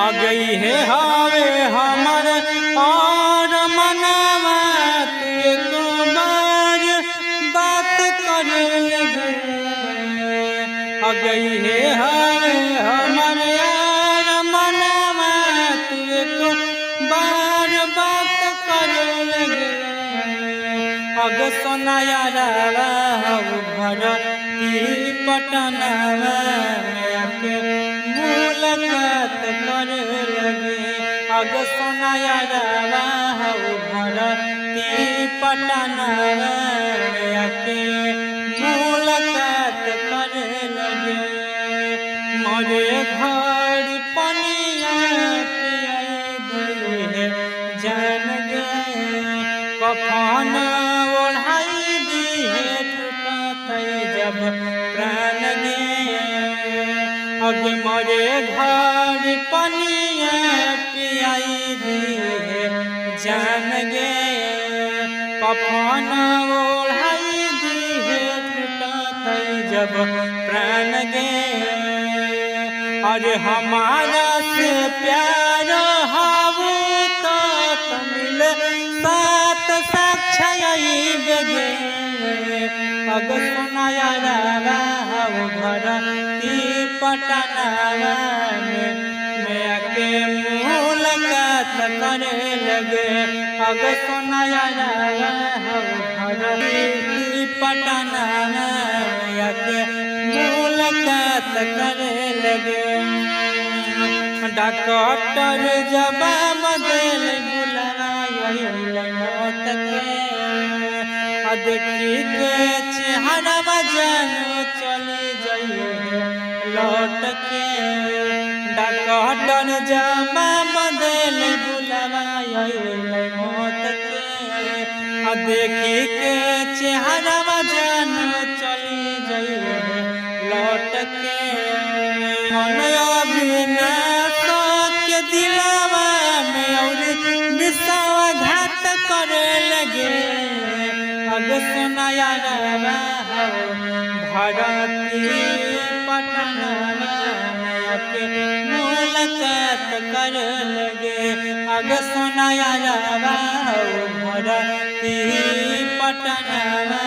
आ गई है हावे हमर और मनवा तू को बार बात कर लगे। आ गई है हावे हमर यार मनवा तू को बार बात कर लगे। अग सोना यारा घर पटनवा के मुलाकात कर लगे। अग सोना यारा घर पटनवा के मुलाकात कर लगे। मोरे घर पनिया पियाई जान गए कफन ओढ़ाई दी है टूटत जब प्राण गे। अगे मोरे घर पनिया पियाई दी है जान गे कफन ओढ़ाई दी है टूटत जब प्राण गे। अरे हमारा से प्यार हावे तो मिल सात साक्षाई बेगे। अग सोना यारा घर पटनवा में के मुलाकात करे लगे। अग सोना यारा घर पटनवा के मुलाकात करे लगे। डॉक्टर जवाब दिल बुलाए मौत के। देखी के चेहरा जानो चली जाइए लौट के। डॉक्टर जवाब दिल बुलाए मौत के। देखी के चेहरा जानो चली जाइए लौट के। मन अविनाश के दिलवा में और विश्वासघात करे लगे। अग सोना यारा भारती पटनवा के मुलाकात कर लगे। अग सोना यारा भारती पटनवा